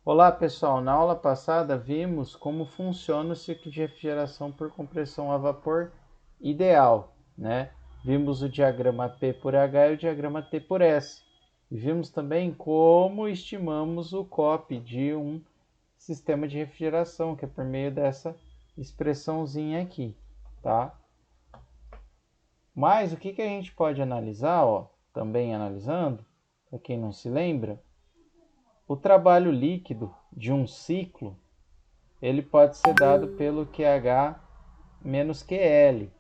Olá pessoal, na aula passada vimos como funciona o ciclo de refrigeração por compressão a vapor ideal, né? Vimos o diagrama P por H e o diagrama T por S. E vimos também como estimamos o COP de um sistema de refrigeração, que é por meio dessa expressãozinha aqui, tá? Mas o que a gente pode analisar, ó, também analisando, para quem não se lembra, o trabalho líquido de um ciclo ele pode ser dado pelo QH menos QL.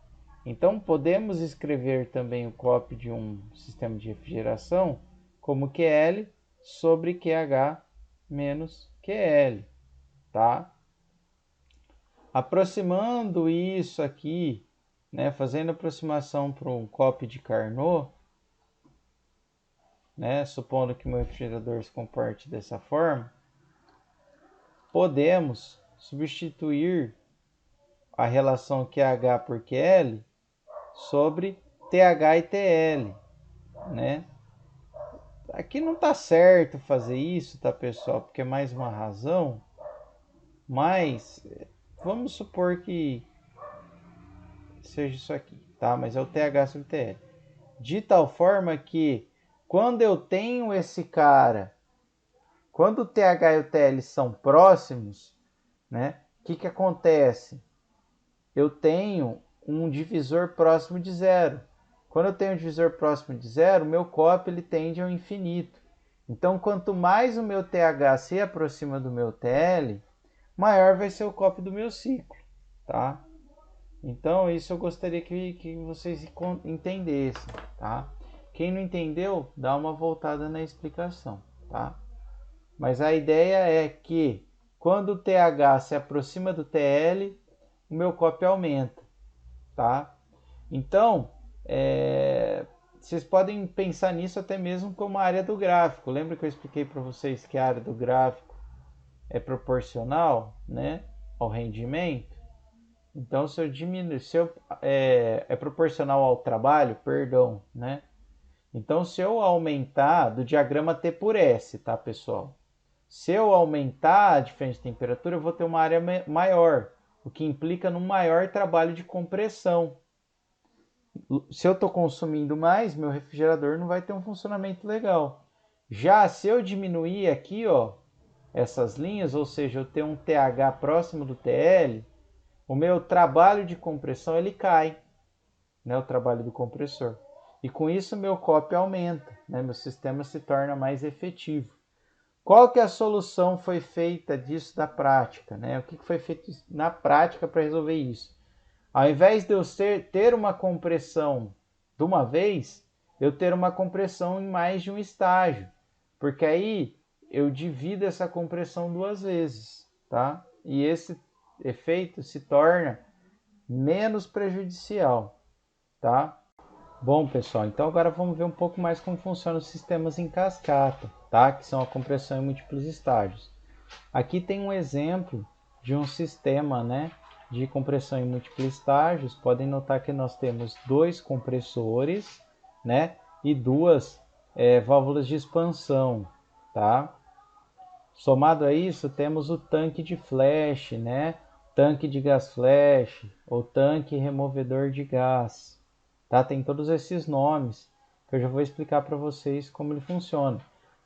Então, podemos escrever também o COP de um sistema de refrigeração como QL sobre QH menos QL, tá? Aproximando isso aqui, né, fazendo aproximação para um COP de Carnot, né, supondo que meu refrigerador se comporte dessa forma, podemos substituir a relação QH por QL sobre TH e TL, né? Aqui não está certo fazer isso, tá, pessoal? Porque é mais uma razão, mas vamos supor que seja isso aqui, tá? Mas é o TH sobre TL. De tal forma que quando eu tenho esse cara, quando o TH e o TL são próximos, né? O que acontece? Eu tenho um divisor próximo de zero. Quando eu tenho um divisor próximo de zero, meu COP ele tende ao infinito. Então, quanto mais o meu TH se aproxima do meu TL, maior vai ser o COP do meu ciclo, tá? Então, isso eu gostaria que vocês entendessem, tá? Quem não entendeu, dá uma voltada na explicação, tá? Mas a ideia é que quando o TH se aproxima do TL, o meu COP aumenta, tá? Então, vocês podem pensar nisso até mesmo como a área do gráfico. Lembra que eu expliquei para vocês que a área do gráfico é proporcional, né, ao rendimento? Então, se eu diminuir, é proporcional ao trabalho, perdão, né? Então, se eu aumentar do diagrama T por S, tá, pessoal? Se eu aumentar a diferença de temperatura, eu vou ter uma área maior, o que implica num maior trabalho de compressão. Se eu estou consumindo mais, meu refrigerador não vai ter um funcionamento legal. Já se eu diminuir aqui, ó, essas linhas, ou seja, eu ter um TH próximo do TL, o meu trabalho de compressão ele cai, né, o trabalho do compressor. E com isso meu COP aumenta, né, meu sistema se torna mais efetivo. Qual que é a solução foi feita disso da prática? Né? O que foi feito na prática para resolver isso? Ao invés de eu ter uma compressão de uma vez, eu ter uma compressão em mais de um estágio. Porque aí eu divido essa compressão duas vezes, tá? E esse efeito se torna menos prejudicial, tá? Bom, pessoal, então agora vamos ver um pouco mais como funcionam os sistemas em cascata, tá? Que são a compressão em múltiplos estágios. Aqui tem um exemplo de um sistema, né, de compressão em múltiplos estágios. Podem notar que nós temos dois compressores, né, e duas válvulas de expansão, tá? Somado a isso, temos o tanque de flash, né, tanque de gás flash ou tanque removedor de gás, tá? Tem todos esses nomes que eu já vou explicar para vocês como ele funciona.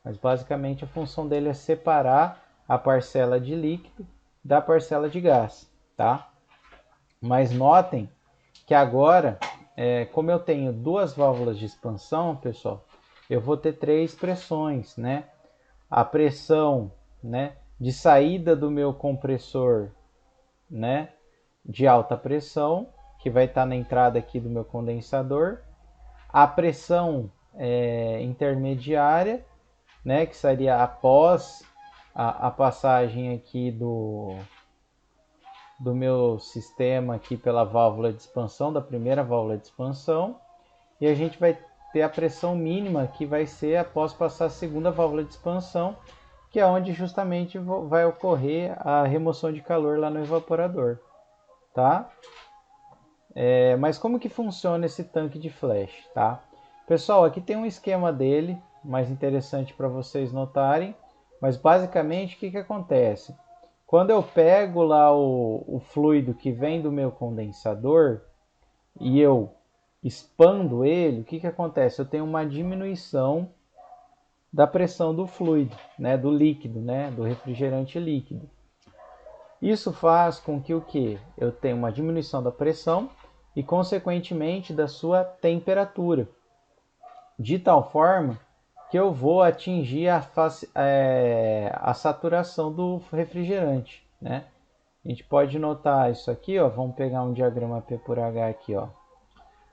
Mas basicamente a função dele é separar a parcela de líquido da parcela de gás, tá? Mas notem que agora, como eu tenho duas válvulas de expansão, pessoal, eu vou ter três pressões, né? A pressão, né, de saída do meu compressor, né, de alta pressão, que vai estar na entrada aqui do meu condensador, a pressão intermediária, né, que seria após a passagem aqui do meu sistema aqui pela válvula de expansão, da primeira válvula de expansão, e a gente vai ter a pressão mínima que vai ser após passar a segunda válvula de expansão, que é onde justamente vai ocorrer a remoção de calor lá no evaporador, tá? Mas como que funciona esse tanque de flash, tá? Pessoal, aqui tem um esquema dele, mais interessante para vocês notarem. Mas basicamente o que acontece? Quando eu pego lá o fluido que vem do meu condensador e eu expando ele, o que acontece? Eu tenho uma diminuição da pressão do fluido, né, do líquido, né, do refrigerante líquido. Isso faz com que o que? Eu tenha uma diminuição da pressão e, consequentemente, da sua temperatura, de tal forma que eu vou atingir a saturação do refrigerante, né? A gente pode notar isso aqui, ó. Vamos pegar um diagrama P por H aqui, ó.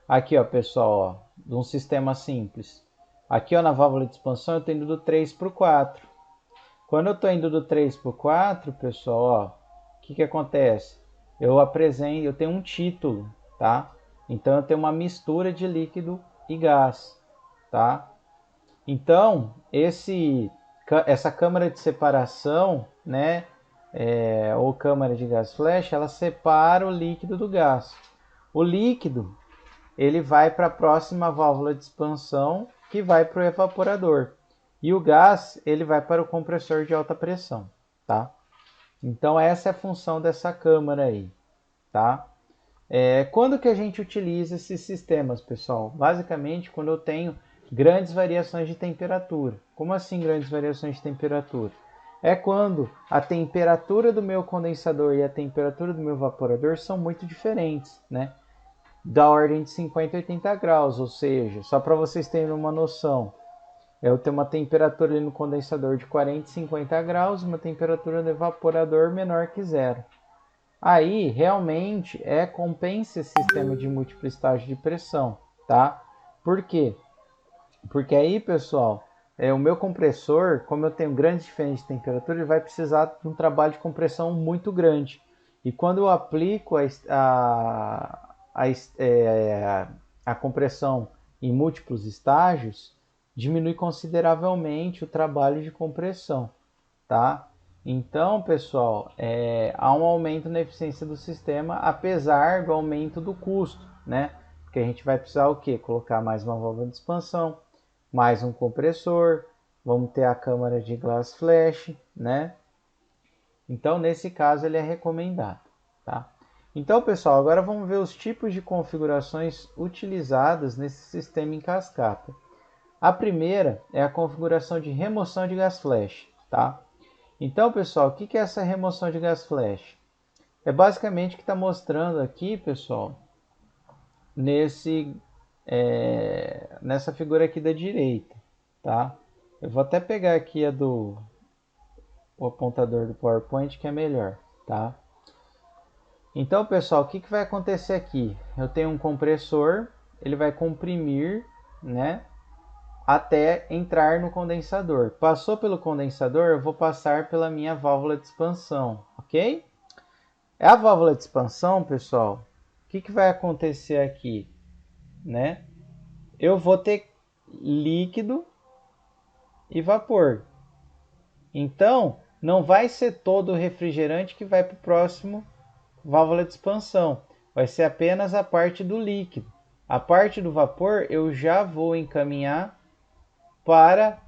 Aqui, ó, pessoal, ó, de um sistema simples. Aqui, ó, na válvula de expansão, eu estou indo do 3 para o 4. Quando eu estou indo do 3 para o 4, pessoal, ó, o que acontece? Eu tenho um título, tá? Então, eu tenho uma mistura de líquido e gás, tá? Então, essa câmara de separação, né, ou câmara de gás flash, ela separa o líquido do gás. O líquido, ele vai para a próxima válvula de expansão, que vai para o evaporador. E o gás, ele vai para o compressor de alta pressão, tá? Então, essa é a função dessa câmara aí, tá? Quando que a gente utiliza esses sistemas, pessoal? Basicamente, quando eu tenho grandes variações de temperatura. Como assim grandes variações de temperatura? É quando a temperatura do meu condensador e a temperatura do meu evaporador são muito diferentes, né? Da ordem de 50 a 80 graus, ou seja, só para vocês terem uma noção, eu tenho uma temperatura ali no condensador de 40 e 50 graus, uma temperatura no evaporador menor que zero. Aí, realmente, compensa esse sistema de múltiplo estágio de pressão, tá? Por quê? Porque aí, pessoal, o meu compressor, como eu tenho grandes diferenças de temperatura, ele vai precisar de um trabalho de compressão muito grande. E quando eu aplico a compressão em múltiplos estágios, diminui consideravelmente o trabalho de compressão, tá? Então, pessoal, há um aumento na eficiência do sistema, apesar do aumento do custo, né? Porque a gente vai precisar o quê? Colocar mais uma válvula de expansão, mais um compressor, vamos ter a câmara de glass flash, né? Então, nesse caso, ele é recomendado, tá? Então, pessoal, agora vamos ver os tipos de configurações utilizadas nesse sistema em cascata. A primeira é a configuração de remoção de gás flash, tá? Então, pessoal, o que é essa remoção de gás flash? É basicamente o que está mostrando aqui, pessoal, nessa figura aqui da direita, tá? Eu vou até pegar aqui o apontador do PowerPoint, que é melhor, tá? Então, pessoal, o que vai acontecer aqui? Eu tenho um compressor, ele vai comprimir, né, até entrar no condensador. Passou pelo condensador, eu vou passar pela minha válvula de expansão, ok? A válvula de expansão, pessoal, o que vai acontecer aqui, né? Eu vou ter líquido e vapor. Então, não vai ser todo o refrigerante que vai para o próximo válvula de expansão. Vai ser apenas a parte do líquido. A parte do vapor eu já vou encaminhar para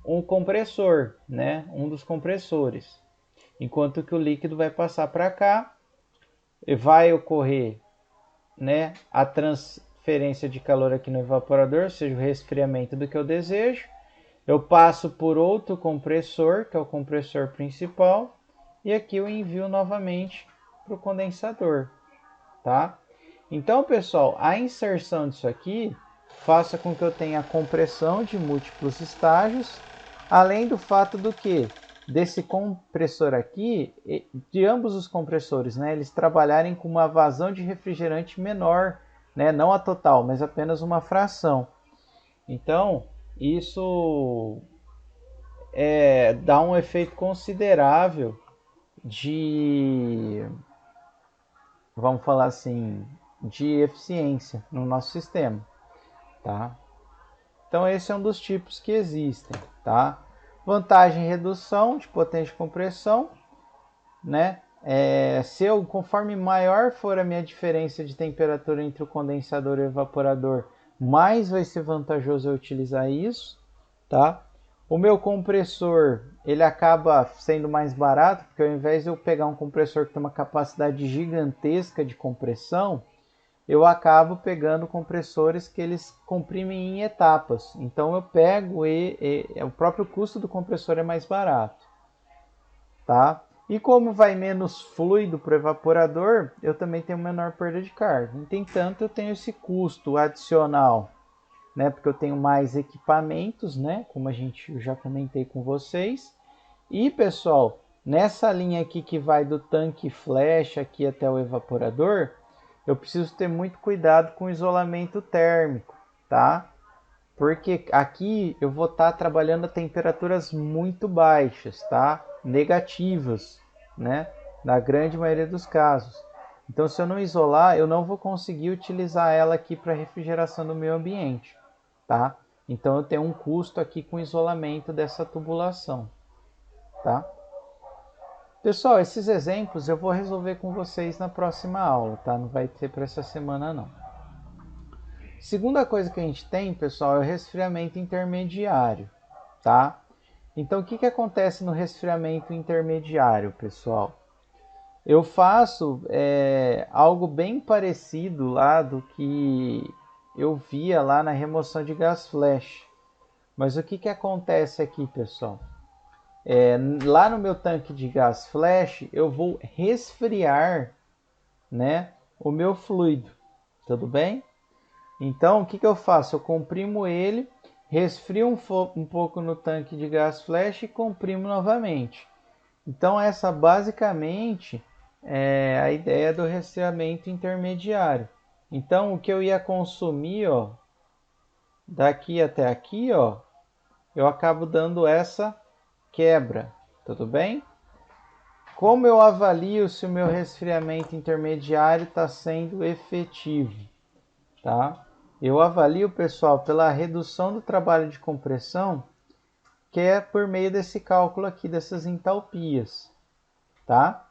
um compressor, né? Um dos compressores. Enquanto que o líquido vai passar para cá e vai ocorrer, né, a transferência de calor aqui no evaporador, ou seja, o resfriamento do que eu desejo. Eu passo por outro compressor, que é o compressor principal, e aqui eu envio novamente para o condensador, tá? Então, pessoal, a inserção disso aqui faça com que eu tenha compressão de múltiplos estágios, além do fato do que desse compressor aqui, de ambos os compressores, né, eles trabalharem com uma vazão de refrigerante menor, né, não a total, mas apenas uma fração. Então, isso dá um efeito considerável de, vamos falar assim, de eficiência no nosso sistema, tá? Então esse é um dos tipos que existem, tá? Vantagem redução de potência de compressão, né? Conforme maior for a minha diferença de temperatura entre o condensador e o evaporador, mais vai ser vantajoso eu utilizar isso, tá? O meu compressor, ele acaba sendo mais barato, porque ao invés de eu pegar um compressor que tem uma capacidade gigantesca de compressão, eu acabo pegando compressores que eles comprimem em etapas. Então eu pego o próprio custo do compressor é mais barato, tá? E como vai menos fluido para o evaporador, eu também tenho menor perda de carga. Entretanto, eu tenho esse custo adicional, né? Porque eu tenho mais equipamentos, né? Como eu já comentei com vocês. E pessoal, nessa linha aqui que vai do tanque flash aqui até o evaporador, eu preciso ter muito cuidado com o isolamento térmico, tá? Porque aqui eu vou estar trabalhando a temperaturas muito baixas, tá? Negativas, né? Na grande maioria dos casos. Então, se eu não isolar, eu não vou conseguir utilizar ela aqui para refrigeração do meio ambiente, tá? Então, eu tenho um custo aqui com isolamento dessa tubulação, tá? Pessoal, esses exemplos eu vou resolver com vocês na próxima aula, tá? Não vai ter para essa semana, não. Segunda coisa que a gente tem, pessoal, é o resfriamento intermediário, tá? Então, o que acontece no resfriamento intermediário, pessoal? Eu faço algo bem parecido lá do que eu via lá na remoção de gás flash. Mas o que acontece aqui, pessoal? Lá no meu tanque de gás flash, eu vou resfriar, né, o meu fluido, tudo bem? Então, o que eu faço? Eu comprimo ele, resfrio um pouco no tanque de gás flash e comprimo novamente. Então, essa basicamente é a ideia do resfriamento intermediário. Então, o que eu ia consumir, ó, daqui até aqui, ó, eu acabo dando essa quebra, tudo bem? Como eu avalio se o meu resfriamento intermediário está sendo efetivo, tá? Eu avalio, pessoal, pela redução do trabalho de compressão, que é por meio desse cálculo aqui, dessas entalpias, tá?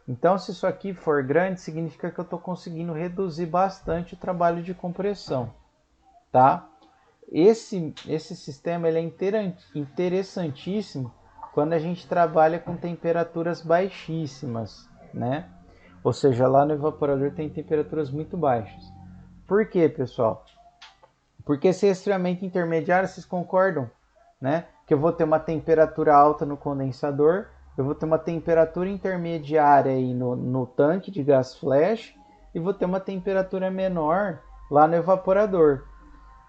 Então, se isso aqui for grande, significa que eu estou conseguindo reduzir bastante o trabalho de compressão, tá? Esse sistema ele é interessantíssimo quando a gente trabalha com temperaturas baixíssimas, né? Ou seja, lá no evaporador tem temperaturas muito baixas. Por quê, pessoal? Porque esse resfriamento intermediário, vocês concordam, né? Que eu vou ter uma temperatura alta no condensador, eu vou ter uma temperatura intermediária aí no tanque de gás flash e vou ter uma temperatura menor lá no evaporador.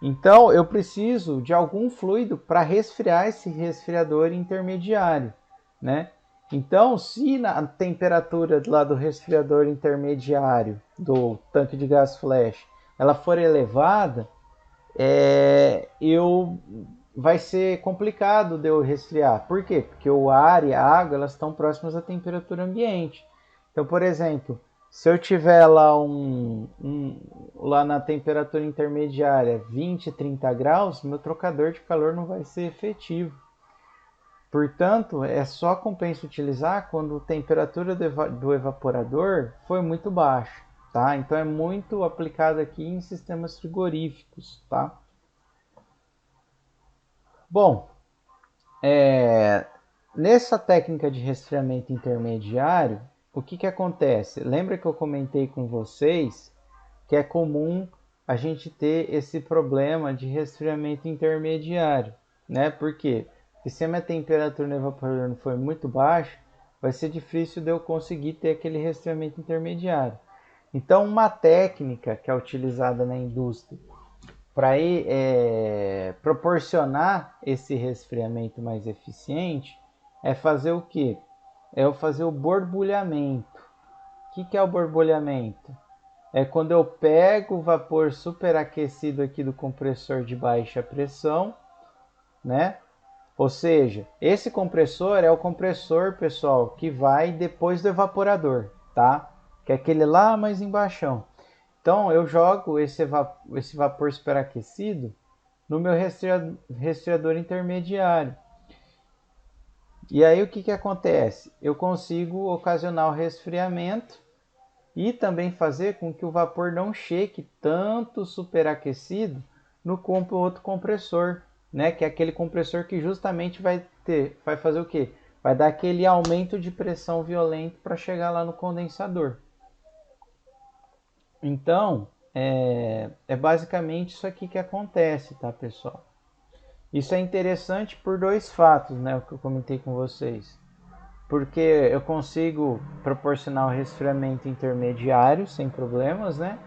Então, eu preciso de algum fluido para resfriar esse resfriador intermediário, né? Então, se na temperatura lá do resfriador intermediário do tanque de gás flash ela for elevada, vai ser complicado de eu resfriar. Por quê? Porque o ar e a água elas estão próximas à temperatura ambiente. Então, por exemplo, se eu tiver lá lá na temperatura intermediária 20, 30 graus, meu trocador de calor não vai ser efetivo. Portanto, só compensa utilizar quando a temperatura do evaporador foi muito baixa, tá? Então é muito aplicado aqui em sistemas frigoríficos, tá? Bom, nessa técnica de resfriamento intermediário, o que acontece? Lembra que eu comentei com vocês que é comum a gente ter esse problema de resfriamento intermediário, né? Por quê? Porque se a minha temperatura no evaporador não for muito baixa, vai ser difícil de eu conseguir ter aquele resfriamento intermediário. Então, uma técnica que é utilizada na indústria para proporcionar esse resfriamento mais eficiente é fazer o quê? É fazer o borbulhamento. O que é o borbulhamento? É quando eu pego o vapor superaquecido aqui do compressor de baixa pressão, né? Ou seja, esse compressor é o compressor, pessoal, que vai depois do evaporador, tá? Que é aquele lá mais embaixo. Então, eu jogo esse vapor superaquecido no meu resfriador intermediário. E aí, o que acontece? Eu consigo ocasionar o resfriamento e também fazer com que o vapor não cheque tanto superaquecido no outro compressor, né? Que é aquele compressor que justamente vai fazer o quê? Vai dar aquele aumento de pressão violento para chegar lá no condensador. Então, é basicamente isso aqui que acontece, tá, pessoal? Isso é interessante por dois fatos, né? O que eu comentei com vocês. Porque eu consigo proporcionar o resfriamento intermediário sem problemas, né?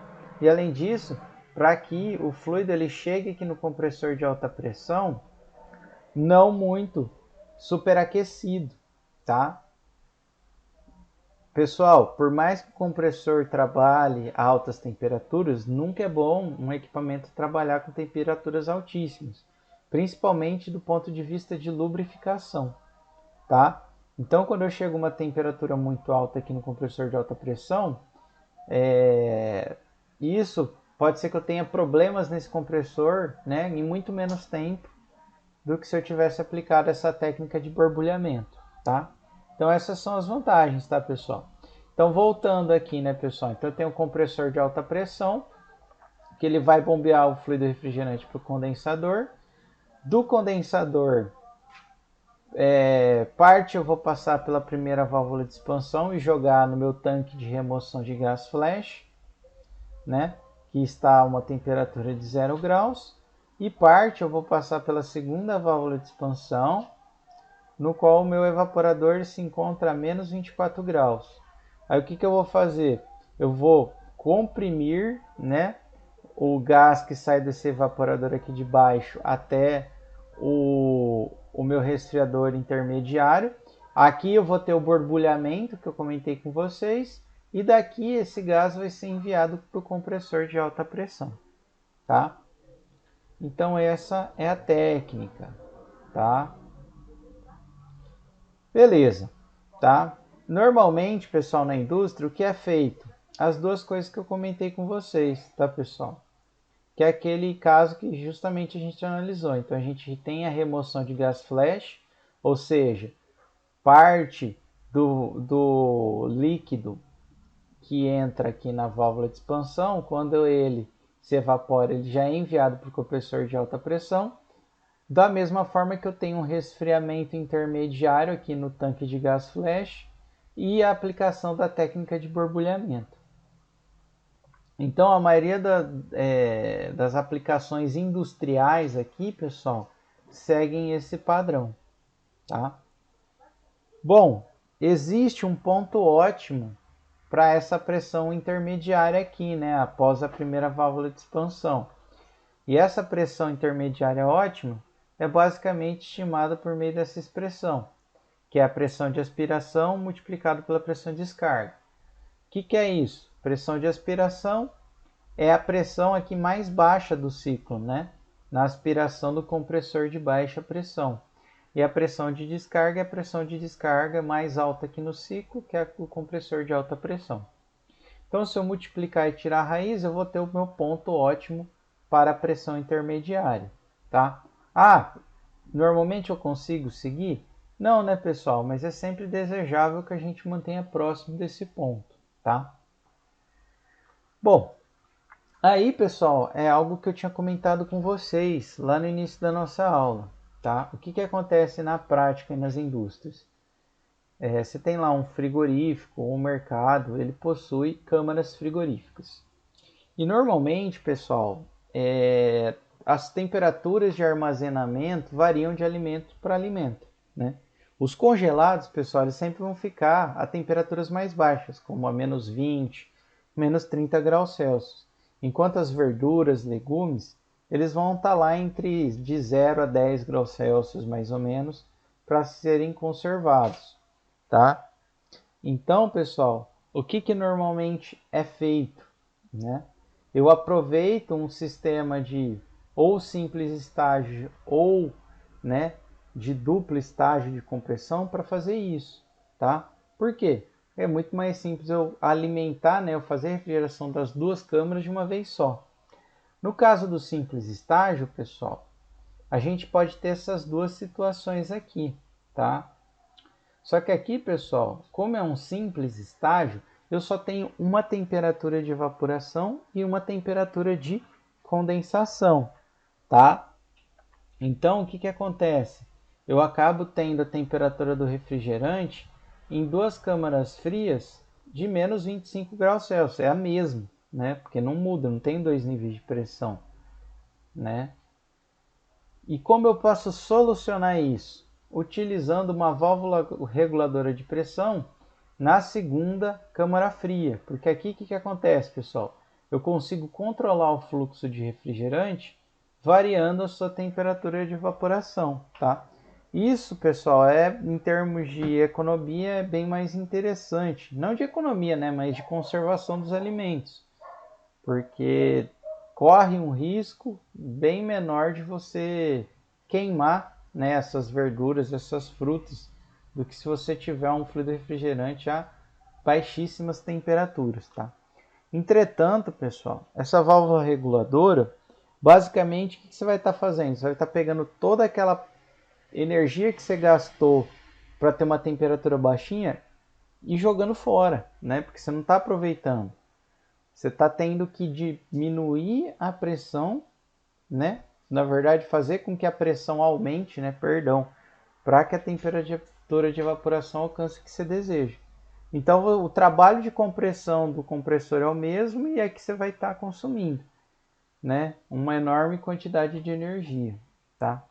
E além disso, para que o fluido ele chegue aqui no compressor de alta pressão, não muito superaquecido, tá? Pessoal, por mais que o compressor trabalhe a altas temperaturas, nunca é bom um equipamento trabalhar com temperaturas altíssimas, principalmente do ponto de vista de lubrificação, tá? Então, quando eu chego a uma temperatura muito alta aqui no compressor de alta pressão, isso pode ser que eu tenha problemas nesse compressor, né, em muito menos tempo do que se eu tivesse aplicado essa técnica de borbulhamento, tá? Então essas são as vantagens, tá, pessoal? Então voltando aqui, né, pessoal? Então eu tenho um compressor de alta pressão, que ele vai bombear o fluido refrigerante para o condensador. Do condensador, parte eu vou passar pela primeira válvula de expansão e jogar no meu tanque de remoção de gás flash, né? Que está a uma temperatura de 0 graus. E parte eu vou passar pela segunda válvula de expansão, no qual o meu evaporador se encontra a menos 24 graus. Aí o que eu vou fazer? Eu vou comprimir, né, o gás que sai desse evaporador aqui de baixo até o meu resfriador intermediário. Aqui eu vou ter o borbulhamento que eu comentei com vocês. E daqui esse gás vai ser enviado para o compressor de alta pressão, tá? Então essa é a técnica, tá? Beleza, tá? Normalmente, pessoal, na indústria, o que é feito? As duas coisas que eu comentei com vocês, tá, pessoal? Que é aquele caso que justamente a gente analisou. Então, a gente tem a remoção de gás flash, ou seja, parte do líquido que entra aqui na válvula de expansão, quando ele se evapora, ele já é enviado para o compressor de alta pressão. Da mesma forma que eu tenho um resfriamento intermediário aqui no tanque de gás flash e a aplicação da técnica de borbulhamento. Então, a maioria das aplicações industriais aqui, pessoal, seguem esse padrão, tá? Bom, existe um ponto ótimo para essa pressão intermediária aqui, né, após a primeira válvula de expansão. E essa pressão intermediária ótima é basicamente estimada por meio dessa expressão, que é a pressão de aspiração multiplicado pela pressão de descarga. O que é isso? Pressão de aspiração é a pressão aqui mais baixa do ciclo, né? Na aspiração do compressor de baixa pressão. E a pressão de descarga é a pressão de descarga mais alta aqui no ciclo, que é o compressor de alta pressão. Então, se eu multiplicar e tirar a raiz, eu vou ter o meu ponto ótimo para a pressão intermediária, tá? Normalmente eu consigo seguir? Não, né, pessoal? Mas é sempre desejável que a gente mantenha próximo desse ponto, tá? Bom, aí, pessoal, é algo que eu tinha comentado com vocês lá no início da nossa aula, tá? O que acontece na prática e nas indústrias? Você tem lá um frigorífico, um mercado, ele possui câmaras frigoríficas. E normalmente, pessoal, as temperaturas de armazenamento variam de alimento para alimento, né? Os congelados, pessoal, eles sempre vão ficar a temperaturas mais baixas, como a menos 20, menos 30 graus Celsius. Enquanto as verduras, legumes, eles vão estar lá entre de 0 a 10 graus Celsius, mais ou menos, para serem conservados, tá? Então, pessoal, o que normalmente é feito, né? Eu aproveito um sistema de ou simples estágio ou, né, de duplo estágio de compressão para fazer isso, tá? Por quê? É muito mais simples eu alimentar, né, eu fazer a refrigeração das duas câmaras de uma vez só. No caso do simples estágio, pessoal, a gente pode ter essas duas situações aqui, tá? Só que aqui, pessoal, como é um simples estágio, eu só tenho uma temperatura de evaporação e uma temperatura de condensação, tá? Então, o que que acontece? Eu acabo tendo a temperatura do refrigerante em duas câmaras frias de menos 25 graus Celsius. É a mesma, né? Porque não muda, não tem dois níveis de pressão, né? E como eu posso solucionar isso? Utilizando uma válvula reguladora de pressão na segunda câmara fria. Porque aqui o que acontece, pessoal? Eu consigo controlar o fluxo de refrigerante variando a sua temperatura de evaporação, tá? Isso, pessoal, em termos de economia é bem mais interessante. Não de economia, né, mas de conservação dos alimentos. Porque corre um risco bem menor de você queimar, né, essas verduras, essas frutas, do que se você tiver um fluido refrigerante a baixíssimas temperaturas, tá? Entretanto, pessoal, essa válvula reguladora, basicamente, o que você vai estar fazendo? Você vai estar pegando toda aquela energia que você gastou para ter uma temperatura baixinha e jogando fora, né? Porque você não está aproveitando. Você está tendo que diminuir a pressão, né? Na verdade, fazer com que a pressão aumente, né? Perdão, para que a temperatura de evaporação alcance o que você deseja. Então, o trabalho de compressão do compressor é o mesmo e é que você vai estar consumindo, né? Uma enorme quantidade de energia, tá?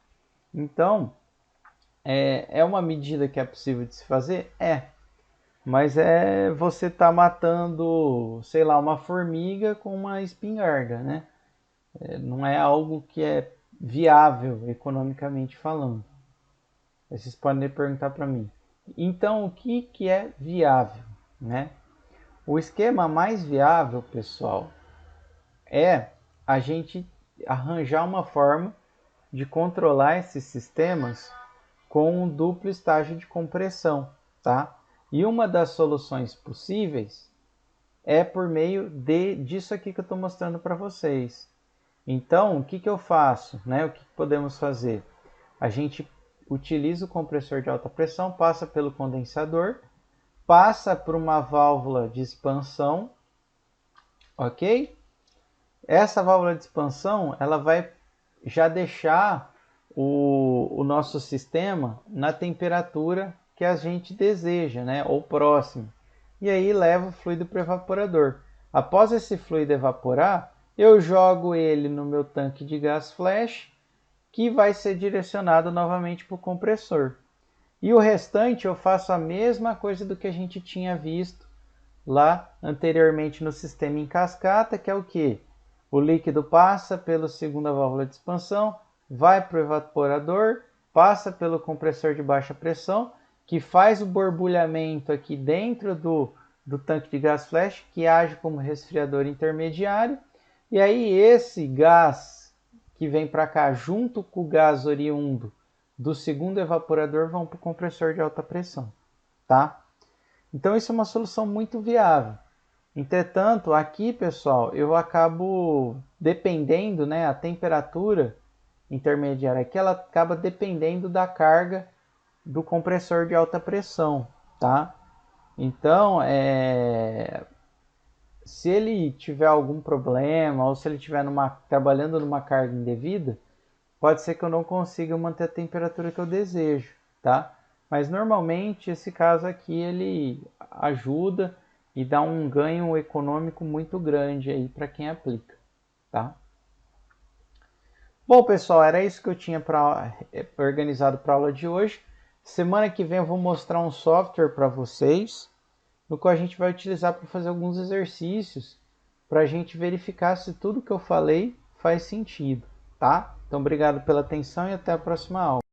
Então, é uma medida que é possível de se fazer? Mas você tá matando, sei lá, uma formiga com uma espingarda, né? Não é algo que é viável economicamente falando. Aí vocês podem perguntar para mim. Então, o que é viável, né? O esquema mais viável, pessoal, é a gente arranjar uma forma de controlar esses sistemas com um duplo estágio de compressão, tá? E uma das soluções possíveis é por meio disso aqui que eu estou mostrando para vocês. Então, o que eu faço, né? O que podemos fazer? A gente utiliza o compressor de alta pressão, passa pelo condensador, passa por uma válvula de expansão, ok? Essa válvula de expansão, ela vai já deixar o nosso sistema na temperatura que a gente deseja, né? Ou próximo. E aí leva o fluido para o evaporador. Após esse fluido evaporar, eu jogo ele no meu tanque de gás flash, que vai ser direcionado novamente para o compressor. E o restante eu faço a mesma coisa do que a gente tinha visto lá anteriormente no sistema em cascata, que é o que? O líquido passa pela segunda válvula de expansão, vai para o evaporador, passa pelo compressor de baixa pressão, que faz o borbulhamento aqui dentro do tanque de gás flash, que age como resfriador intermediário. E aí esse gás que vem para cá junto com o gás oriundo do segundo evaporador vão para o compressor de alta pressão, tá? Então isso é uma solução muito viável. Entretanto, aqui, pessoal, eu acabo dependendo, né, a temperatura intermediária aqui, ela acaba dependendo da carga do compressor de alta pressão, tá? Então, se ele tiver algum problema ou se ele estiver trabalhando numa carga indevida, pode ser que eu não consiga manter a temperatura que eu desejo, tá? Mas normalmente esse caso aqui ele ajuda e dá um ganho econômico muito grande aí para quem aplica, tá? Bom, pessoal, era isso que eu tinha organizado para a aula de hoje. Semana que vem eu vou mostrar um software para vocês, no qual a gente vai utilizar para fazer alguns exercícios, para a gente verificar se tudo que eu falei faz sentido, tá? Então, obrigado pela atenção e até a próxima aula.